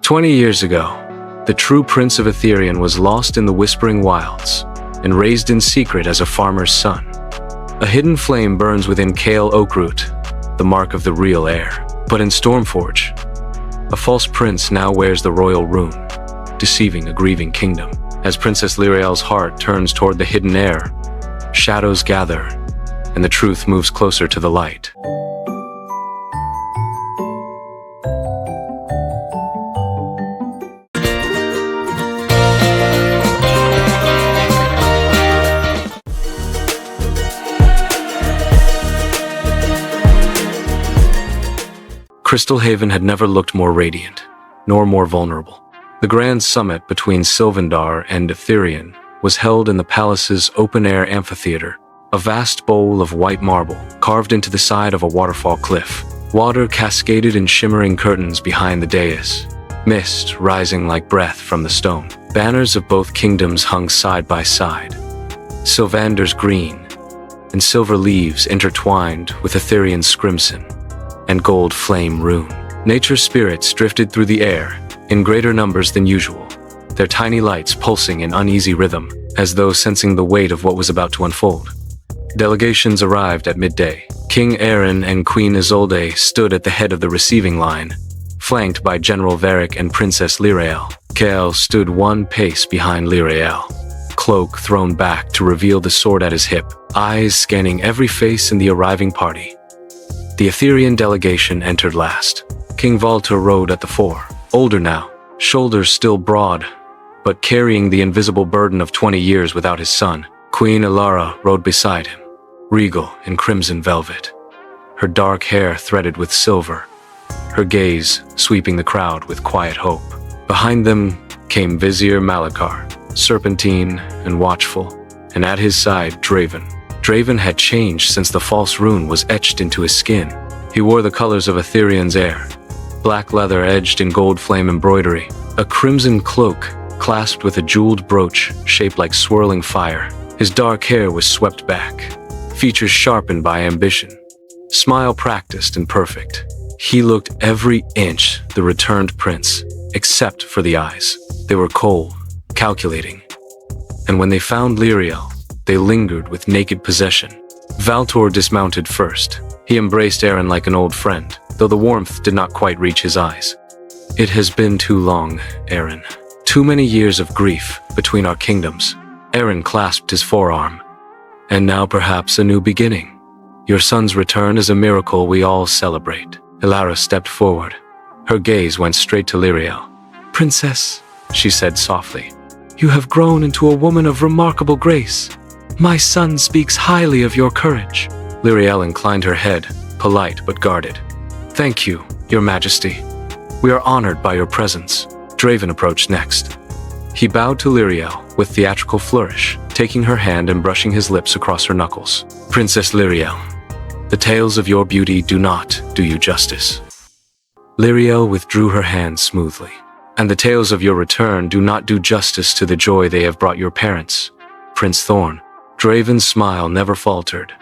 20 years ago, the true Prince of Aetherion was lost in the Whispering Wilds and raised in secret as a farmer's son. A hidden flame burns within Kael Oakroot, the mark of the real heir. But in Stormforge, a false prince now wears the royal rune, deceiving a grieving kingdom. As Princess Lirael's heart turns toward the hidden heir, shadows gather, and the truth moves closer to the light. Crystalhaven had never looked more radiant, nor more vulnerable. The grand summit between Sylvandar and Aetherion was held in the palace's open-air amphitheater, a vast bowl of white marble carved into the side of a waterfall cliff. Water cascaded in shimmering curtains behind the dais, mist rising like breath from the stone. Banners of both kingdoms hung side by side, Sylvandar's green and silver leaves intertwined with Aetherion's crimson and gold flame rune. Nature's spirits drifted through the air in greater numbers than usual, their tiny lights pulsing in uneasy rhythm, as though sensing the weight of what was about to unfold. Delegations arrived at midday. King Aaron and Queen Isolde stood at the head of the receiving line, flanked by General Varric and Princess Lirael. Kael stood one pace behind Lirael, cloak thrown back to reveal the sword at his hip, eyes scanning every face in the arriving party. The Aetherion delegation entered last. King Valter rode at the fore, older now, shoulders still broad, but carrying the invisible burden of 20 years without his son. Queen Ilara rode beside him, regal in crimson velvet, her dark hair threaded with silver, her gaze sweeping the crowd with quiet hope. Behind them came Vizier Malachar, serpentine and watchful, and at his side Draven. Draven had changed since the false rune was etched into his skin. He wore the colors of Aetherion's heir, black leather edged in gold flame embroidery, a crimson cloak clasped with a jeweled brooch shaped like swirling fire. His dark hair was swept back, features sharpened by ambition, smile practiced and perfect. He looked every inch the returned prince, except for the eyes. They were cold, calculating. And when they found Lirael, they lingered with naked possession. Valtor dismounted first. He embraced Aaron like an old friend, though the warmth did not quite reach his eyes. "It has been too long, Aaron. Too many years of grief between our kingdoms." Aaron clasped his forearm. "And now perhaps a new beginning. Your son's return is a miracle we all celebrate." Ilara stepped forward. Her gaze went straight to Lirael. "Princess," she said softly, "you have grown into a woman of remarkable grace. My son speaks highly of your courage." Lirael inclined her head, polite but guarded. "Thank you, Your Majesty. We are honored by your presence." Draven approached next. He bowed to Lirael with theatrical flourish, taking her hand and brushing his lips across her knuckles. "Princess Lirael, the tales of your beauty do not do you justice." Lirael withdrew her hand smoothly. "And the tales of your return do not do justice to the joy they have brought your parents, Prince Thorn." Draven's smile never faltered,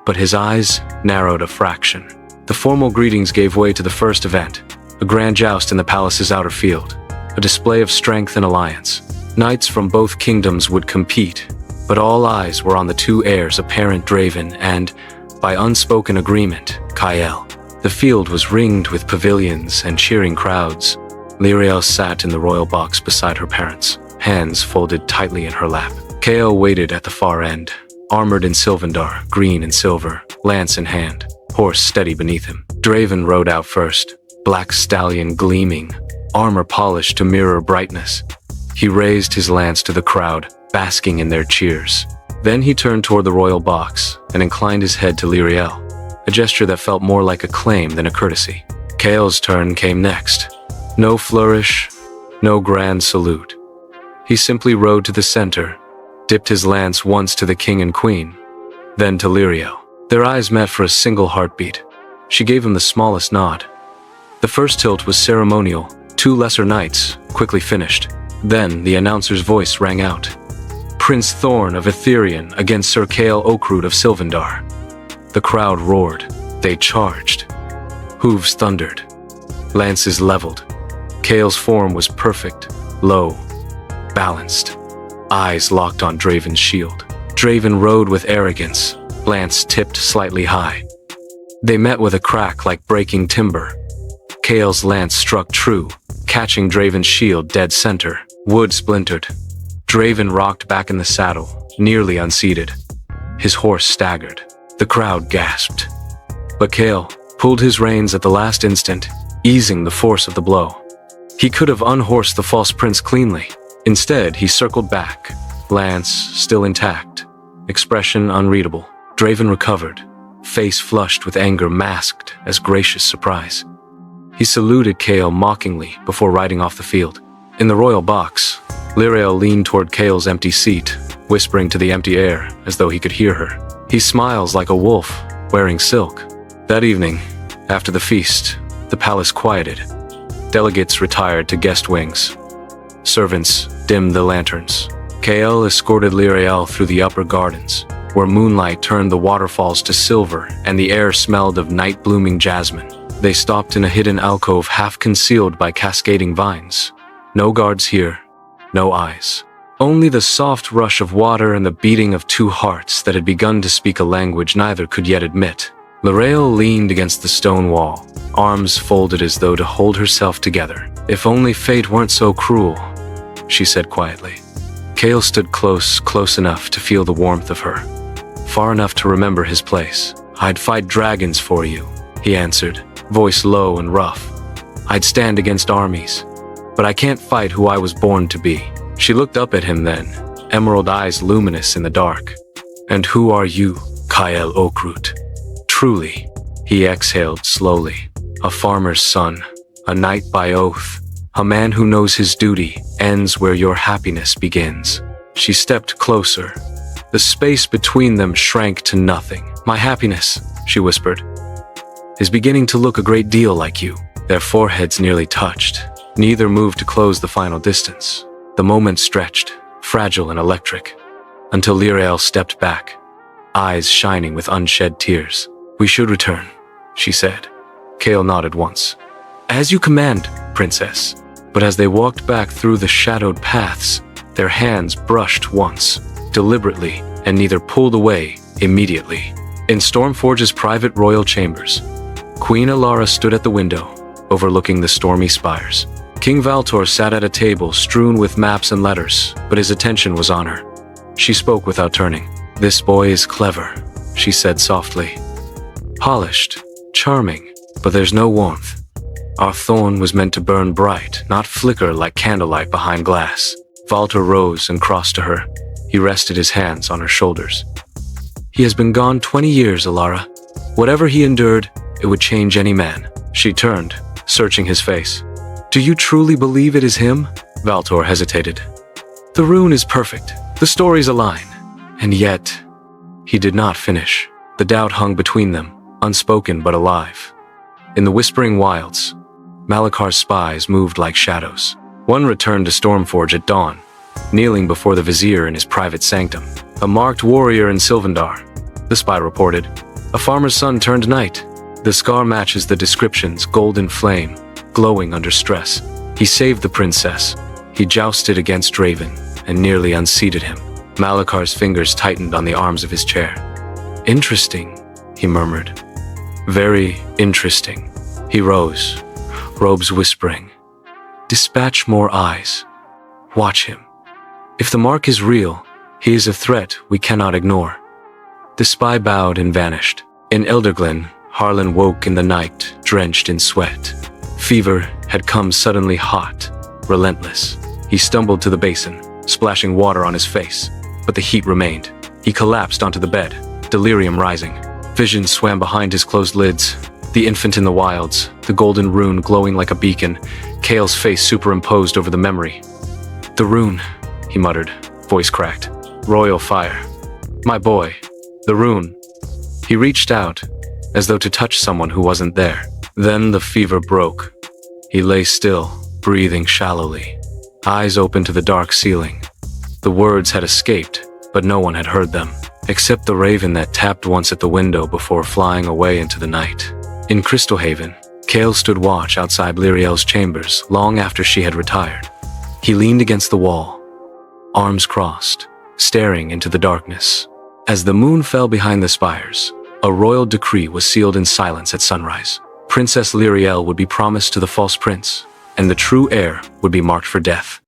but his eyes narrowed a fraction. The formal greetings gave way to the first event, a grand joust in the palace's outer field, a display of strength and alliance. Knights from both kingdoms would compete, but all eyes were on the two heirs apparent Draven and, by unspoken agreement, Kael. The field was ringed with pavilions and cheering crowds. Lirael sat in the royal box beside her parents, hands folded tightly in her lap. Kael waited at the far end, armored in Sylvandar, green and silver, lance in hand, horse steady beneath him. Draven rode out first, black stallion gleaming, armor polished to mirror brightness. He raised his lance to the crowd, basking in their cheers. Then he turned toward the royal box and inclined his head to Lirael, a gesture that felt more like a claim than a courtesy. Kael's turn came next. No flourish, no grand salute. He simply rode to the center, dipped his lance once to the king and queen, then to Lirael. Their eyes met for a single heartbeat. She gave him the smallest nod. The first tilt was ceremonial, 2 lesser knights, quickly finished. Then the announcer's voice rang out. "Prince Thorn of Aetherion against Sir Kael Oakroot of Sylvandar." The crowd roared. They charged. Hooves thundered. Lances leveled. Kael's form was perfect, low, balanced. Eyes locked on Draven's shield. Draven rode with arrogance, lance tipped slightly high. They met with a crack like breaking timber. Kael's lance struck true, catching Draven's shield dead center. Wood splintered. Draven rocked back in the saddle, nearly unseated. His horse staggered. The crowd gasped. But Kael pulled his reins at the last instant, easing the force of the blow. He could have unhorsed the false prince cleanly. Instead, he circled back, lance still intact, expression unreadable. Draven recovered, face flushed with anger masked as gracious surprise. He saluted Kael mockingly before riding off the field. In the royal box, Lirael leaned toward Kael's empty seat, whispering to the empty air as though he could hear her. He smiles like a wolf, wearing silk. That evening, after the feast, the palace quieted. Delegates retired to guest wings. Servants dimmed the lanterns. Kael escorted Lirael through the upper gardens, where moonlight turned the waterfalls to silver and the air smelled of night-blooming jasmine. They stopped in a hidden alcove half concealed by cascading vines. No guards here, no eyes. Only the soft rush of water and the beating of two hearts that had begun to speak a language neither could yet admit. Lirael leaned against the stone wall, arms folded as though to hold herself together. If only fate weren't so cruel, she said quietly. Kael stood close enough to feel the warmth of her, far enough to remember his place. I'd fight dragons for you, he answered, voice low and rough. I'd stand against armies, but I can't fight who I was born to be. She looked up at him then, emerald eyes luminous in the dark. And who are you, Kael Okrut? Truly, he exhaled slowly. A farmer's son, a knight by oath, a man who knows his duty ends where your happiness begins. She stepped closer. The space between them shrank to nothing. My happiness, she whispered, is beginning to look a great deal like you. Their foreheads nearly touched. Neither moved to close the final distance. The moment stretched, fragile and electric, until Lirael stepped back, eyes shining with unshed tears. We should return, she said. Kael nodded once. As you command, princess. But as they walked back through the shadowed paths, their hands brushed once, deliberately, and neither pulled away immediately. In Stormforge's private royal chambers, Queen Alara stood at the window, overlooking the stormy spires. King Valtor sat at a table strewn with maps and letters, but his attention was on her. She spoke without turning. This boy is clever, she said softly. Polished, charming, but there's no warmth. Our thorn was meant to burn bright, not flicker like candlelight behind glass. Valtor rose and crossed to her. He rested his hands on her shoulders. He has been gone 20 years, Alara. Whatever he endured, it would change any man. She turned, searching his face. Do you truly believe it is him? Valtor hesitated. The rune is perfect. The stories align. And yet, he did not finish. The doubt hung between them, unspoken but alive. In the whispering wilds, Malakar's spies moved like shadows. One returned to Stormforge at dawn, kneeling before the vizier in his private sanctum. A marked warrior in Sylvandar, the spy reported. A farmer's son turned knight. The scar matches the descriptions, golden flame, glowing under stress. He saved the princess. He jousted against Draven and nearly unseated him. Malakar's fingers tightened on the arms of his chair. Interesting, he murmured. Very interesting. He rose, robes whispering. Dispatch more eyes. Watch him. If the mark is real, he is a threat we cannot ignore. The spy bowed and vanished. In Elderglen, Harlan woke in the night, drenched in sweat. Fever had come suddenly hot, relentless. He stumbled to the basin, splashing water on his face, but the heat remained. He collapsed onto the bed, delirium rising. Visions swam behind his closed lids. The infant in the wilds, the golden rune glowing like a beacon, Kael's face superimposed over the memory. The rune, he muttered, voice cracked. Royal fire. My boy. The rune. He reached out, as though to touch someone who wasn't there. Then the fever broke. He lay still, breathing shallowly, eyes open to the dark ceiling. The words had escaped, but no one had heard them, except the raven that tapped once at the window before flying away into the night. In Crystalhaven, Kael stood watch outside Lirael's chambers long after she had retired. He leaned against the wall, arms crossed, staring into the darkness. As the moon fell behind the spires, a royal decree was sealed in silence at sunrise. Princess Lirael would be promised to the false prince, and the true heir would be marked for death.